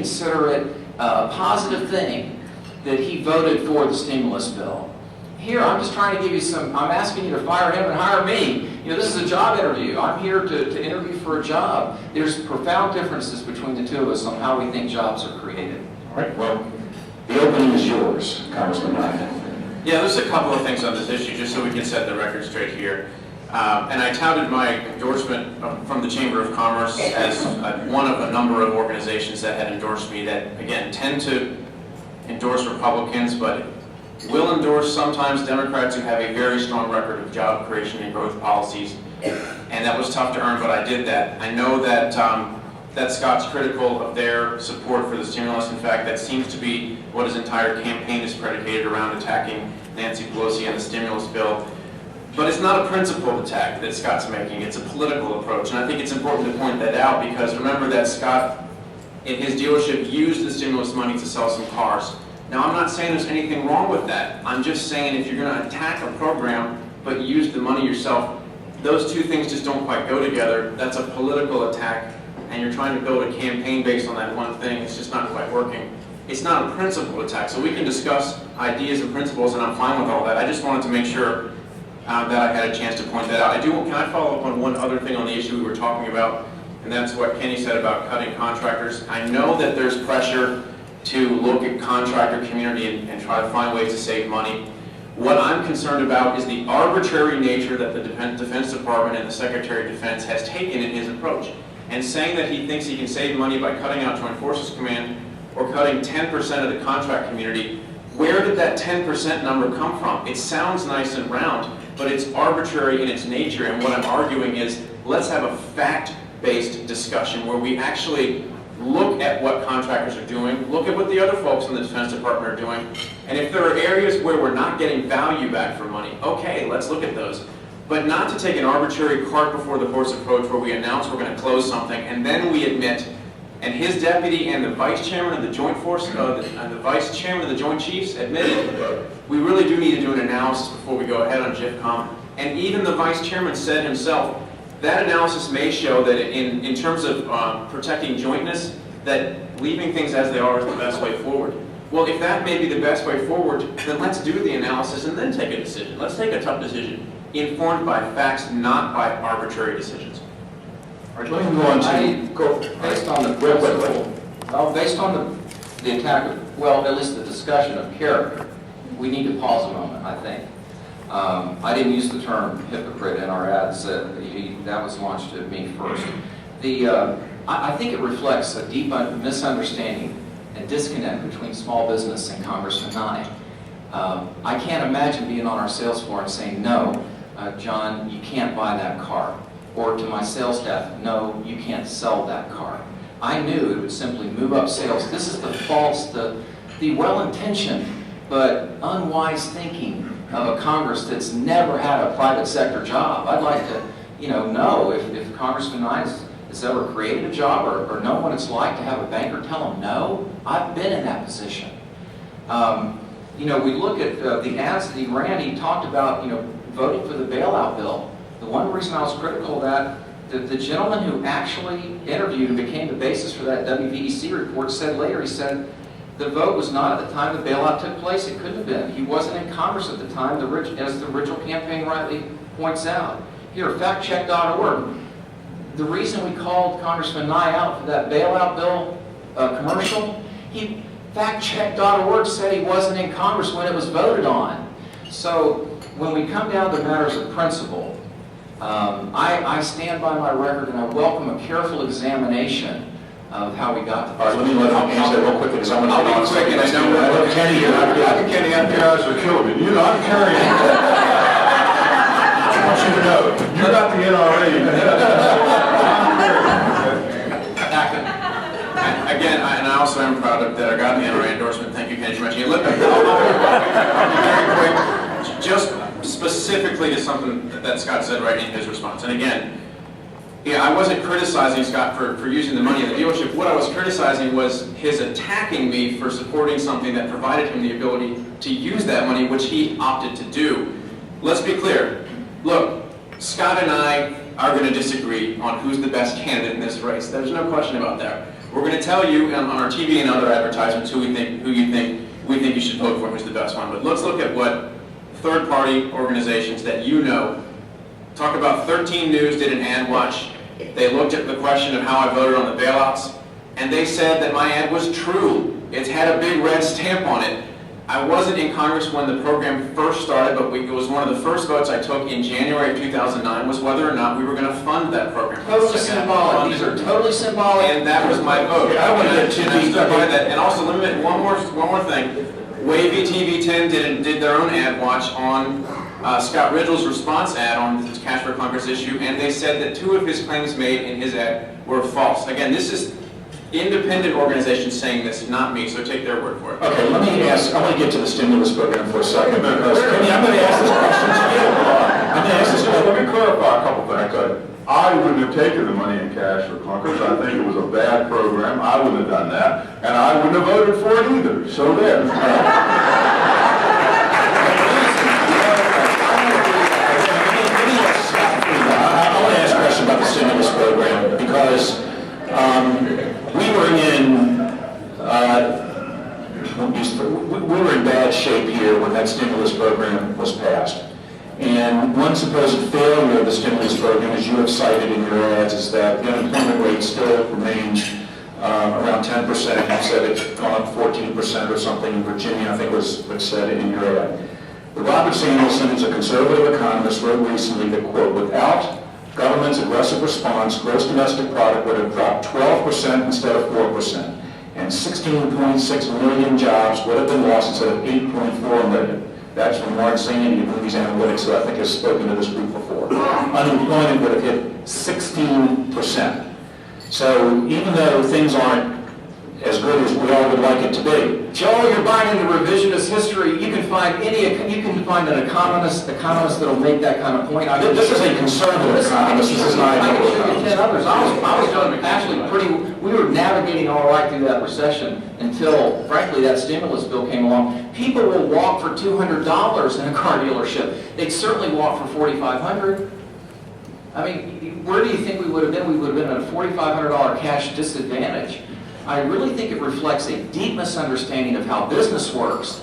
consider it a positive thing that he voted for the stimulus bill. Here, I'm just trying to give you some, I'm asking you to fire him and hire me. You know, this is a job interview. I'm here to interview for a job. There's profound differences between the two of us on how we think jobs are created. All right, well, the opening is yours, Congressman Ryan. Yeah, there's a couple of things on this issue, just so we can set the record straight here. And I touted my endorsement from the Chamber of Commerce as one of a number of organizations that had endorsed me that, again, tend to endorse Republicans, but will endorse sometimes Democrats who have a very strong record of job creation and growth policies. And that was tough to earn, but I did that. I know that that Scott's critical of their support for the stimulus. In fact, that seems to be what his entire campaign is predicated around, attacking Nancy Pelosi and the stimulus bill. But it's not a principled attack that Scott's making, it's a political approach. And I think it's important to point that out because remember that Scott, in his dealership, used the stimulus money to sell some cars. Now, I'm not saying there's anything wrong with that. I'm just saying if you're going to attack a program but use the money yourself, those two things just don't quite go together. That's a political attack, and you're trying to build a campaign based on that one thing. It's just not quite working. It's not a principled attack, so we can discuss ideas and principles, and I'm fine with all that. I just wanted to make sure that I had a chance to point that out. Can I follow up on one other thing on the issue we were talking about, and that's what Kenny said about cutting contractors. I know that there's pressure to look at contractor community and try to find ways to save money. What I'm concerned about is the arbitrary nature that the Defense Department and the Secretary of Defense has taken in his approach. And saying that he thinks he can save money by cutting out Joint Forces Command or cutting 10% of the contract community, where did that 10% number come from? It sounds nice and round, but it's arbitrary in its nature. And what I'm arguing is, let's have a fact-based discussion where we actually look at what contractors are doing, look at what the other folks in the Defense Department are doing, and if there are areas where we're not getting value back for money, okay, let's look at those. But not to take an arbitrary cart before the horse approach where we announce we're going to close something and then we admit, and his deputy and the vice chairman of the Joint Force, and the vice chairman of the Joint Chiefs admitted, we really do need to do an analysis before we go ahead on JIFCOM. And even the vice chairman said himself, that analysis may show that in terms of protecting jointness, that leaving things as they are is the best way forward. Well, if that may be the best way forward, then let's do the analysis and then take a decision. Let's take a tough decision, informed by facts, not by arbitrary decisions. All right, let me move on to... Based on the principle, well, based on the attack of, well, at least the discussion of character, we need to pause a moment, I think. I didn't use the term hypocrite in our ads. That was launched at me first. I think it reflects a deep misunderstanding and disconnect between small business and Congressman Nye. I can't imagine being on our sales floor and saying, no, John, you can't buy that car. Or to my sales staff, no, you can't sell that car. I knew it would simply move up sales. This is the false, the well-intentioned but unwise thinking of a Congress that's never had a private sector job. I'd like to, know if Congressman Nye has ever created a job or know what it's like to have a banker tell him no. I've been in that position. We look at the ads that he ran. He talked about, voting for the bailout bill. The one reason I was critical of that, the gentleman who actually interviewed and became the basis for that WVEC report said later, he said, the vote was not at the time the bailout took place. It couldn't have been. He wasn't in Congress at the time, as the Rigell campaign rightly points out. Here, factcheck.org. The reason we called Congressman Nye out for that bailout bill commercial, factcheck.org said he wasn't in Congress when it was voted on. So when we come down to matters of principle, I stand by my record and I welcome a careful examination of how we got to this. All right, let me answer that real quickly because I'm going to I'll be quick, and I know Kenny, Kenny, you guys are killing me. I'm carrying it. I want you to know, you're not the NRA. Again, and I also am proud of that I got the NRA endorsement. Thank you, Kenny, for mentioning it. Look, I'll be very quick, just specifically to something that Scott said right in his response. And again, I wasn't criticizing Scott for using the money in the dealership. What I was criticizing was his attacking me for supporting something that provided him the ability to use that money, which he opted to do. Let's be clear. Look, Scott and I are going to disagree on who's the best candidate in this race. There's no question about that. We're going to tell you on our TV and other advertisements who we think you should vote for, who's the best one. But let's look at what third-party organizations that you know talk about. 13 News did an ad watch. They looked at the question of how I voted on the bailouts, and they said that my ad was true. It's had a big red stamp on it. I wasn't in Congress when the program first started, but it was one of the first votes I took in January of 2009 was whether or not we were going to fund that program. Totally symbolic. These are totally symbolic. And that was my vote. Yeah, I don't want to get too And I deep. stood by that. And also, let me make one more thing. Wavy TV10 did their own ad watch on Scott Rigell's response ad on the Cash for Clunkers issue, and they said that 2 of his claims made in his ad were false. Again, this is independent organizations saying this, not me, so take their word for it. Okay, let me ask, I want to get to the stimulus program for a second, because, Kenny, I'm going to ask this question to you. I'm going to ask this question. Let me clarify a couple things. I wouldn't have taken the money in cash for Clunkers. I think it was a bad program. I wouldn't have done that. And I wouldn't have voted for it either. So there. I want to ask a question about the stimulus program, because we were in bad shape here when that stimulus program was passed. And one supposed failure of the stimulus program, as you have cited in your ads, is that the unemployment rate still remains around 10%. You said it's gone up 14% or something in Virginia, I think was what said in your ad. But Robert Samuelson, who's a conservative economist, wrote recently that, quote, without government's aggressive response, gross domestic product would have dropped 12% instead of 4%, and 16.6 million jobs would have been lost instead of 8.4 million. That's from Mark Zaney of Moody's Analytics, who I think has spoken to this group before. Unemployment would have hit 16%. So even though things aren't as good as we all would like it to be. Joel, you're buying into revisionist history. You can find an economist that'll make that kind of point. This is a conservative economist. This is not I can show you a 10 others. I was doing actually we were navigating all right through that recession until, frankly, that stimulus bill came along. People will walk for $200 in a car dealership. They'd certainly walk for $4,500. I mean, where do you think we would have been? We would have been at a $4,500 cash disadvantage. I really think it reflects a deep misunderstanding of how business works.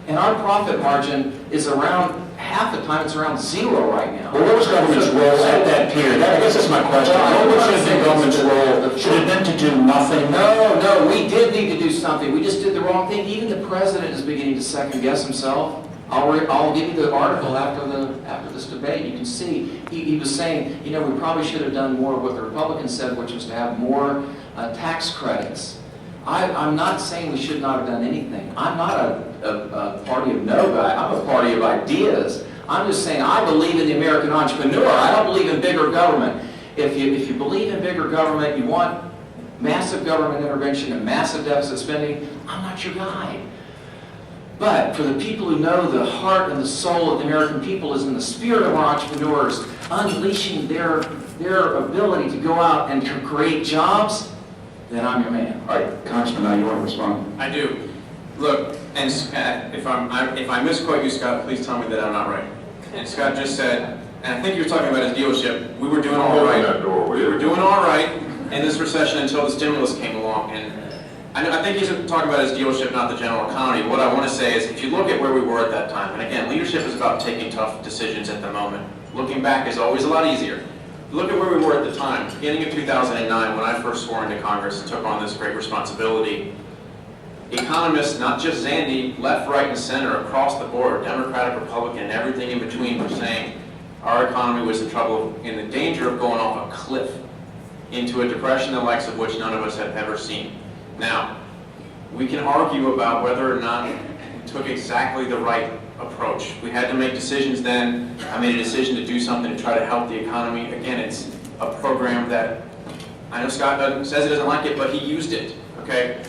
And our profit margin is around, half the time it's around 0 right now. Well, what was government's role at that period? I guess that's my question. What should have been government's role? Should it have been to do nothing? No, we did need to do something. We just did the wrong thing. Even the president is beginning to second guess himself. I'll give you the article after this debate. You can see he was saying, we probably should have done more of what the Republicans said, which was to have more tax credits. I'm not saying we should not have done anything. I'm not a party of no guy. I'm a party of ideas. I'm just saying I believe in the American entrepreneur. I don't believe in bigger government. If you believe in bigger government, you want massive government intervention and massive deficit spending, I'm not your guy. But for the people who know the heart and the soul of the American people is in the spirit of our entrepreneurs, unleashing their ability to go out and to create jobs, then I'm your man. All right, Congressman, now you want to respond? I do. Look, and if I misquote you, Scott, please tell me that I'm not right. And Scott just said, and I think you were talking about his dealership, we were doing all right. We were doing all right in this recession until the stimulus came along. And I think he's talking about his dealership, not the general economy. What I want to say is, if you look at where we were at that time, and again, leadership is about taking tough decisions at the moment. Looking back is always a lot easier. Look at where we were at the time. Beginning of 2009, when I first swore into Congress and took on this great responsibility, economists, not just Zandy, left, right, and center, across the board, Democratic, Republican, and everything in between, were saying our economy was in the danger of going off a cliff into a depression the likes of which none of us have ever seen. Now, we can argue about whether or not we took exactly the right approach. We had to make decisions then. I made a decision to do something to try to help the economy. Again, it's a program that, I know Scott says he doesn't like it, but he used it, okay?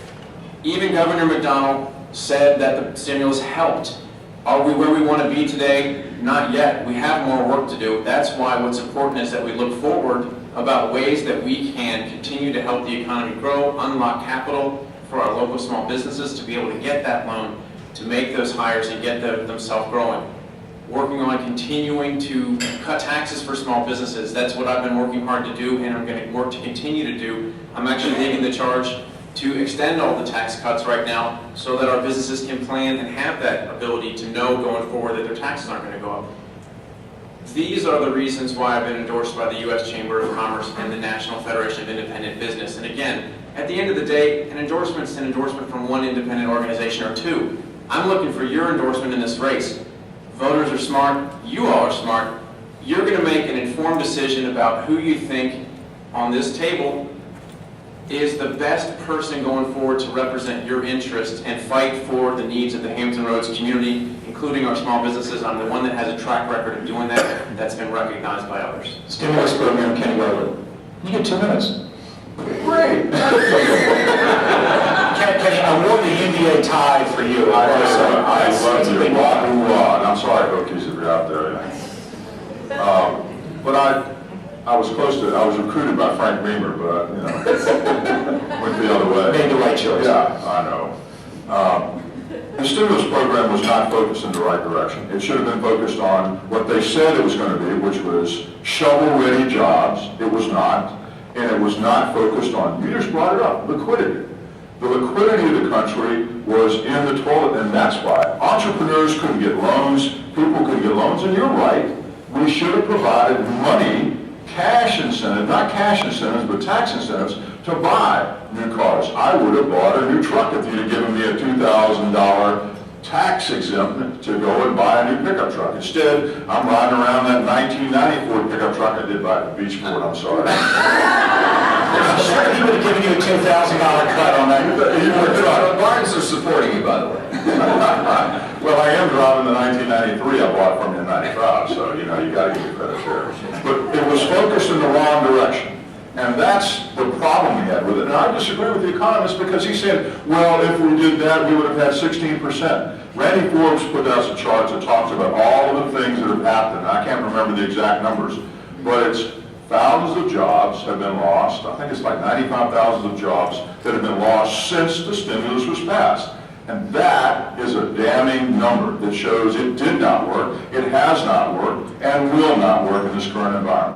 Even Governor McDonnell said that the stimulus helped. Are we where we want to be today? Not yet. We have more work to do. That's why what's important is that we look forward about ways that we can continue to help the economy grow, unlock capital for our local small businesses to be able to get that loan, to make those hires and get themselves growing. Working on continuing to cut taxes for small businesses. That's what I've been working hard to do, and I'm going to work to continue to do. I'm actually leading the charge to extend all the tax cuts right now so that our businesses can plan and have that ability to know going forward that their taxes aren't going to go up. These are the reasons why I've been endorsed by the U.S. Chamber of Commerce and the National Federation of Independent Business. And again, at the end of the day, an endorsement is an endorsement from one independent organization or two. I'm looking for your endorsement in this race. Voters are smart. You all are smart. You're going to make an informed decision about who you think on this table is the best person going forward to represent your interests and fight for the needs of the Hampton Roads community, including our small businesses. I'm the one that has a track record of doing that that's been recognized by others. Stimulus program, Kenny Weber. You get 2 minutes. Great. Kenny, I wore the NBA tie for you. I love It's a you. big And I'm sorry, Hokies, if you're out there. But I was recruited by Frank Beamer, but, went the other way. Made the right choice. Yeah, I know. The stimulus program was not focused in the right direction. It should have been focused on what they said it was going to be, which was shovel-ready jobs. It was not. And it was not focused on, you just brought it up, liquidity. The liquidity of the country was in the toilet, and that's why. Entrepreneurs couldn't get loans, people couldn't get loans, and you're right. We should have provided money, cash incentive, not cash incentives, but tax incentives, to buy new cars. I would have bought a new truck if you'd have given me a $2,000 tax exempt to go and buy a new pickup truck. Instead, I'm riding around that 1990 Ford pickup truck I did buy at the beach Ford, I'm sorry. I'm sure he would have given you a $2,000 cut on that. Barnes are supporting you, by the way. Well, I am driving the 1993 I bought from you in 95, so, you got to give me credit there. But it was focused in the wrong direction. And that's the problem we had with it. And I disagree with the economist because he said, well, if we did that, we would have had 16%. Randy Forbes put out some charts that talks about all of the things that have happened. I can't remember the exact numbers, but it's thousands of jobs have been lost. I think it's like 95,000 of jobs that have been lost since the stimulus was passed. And that is a damning number that shows it did not work, it has not worked, and will not work in this current environment.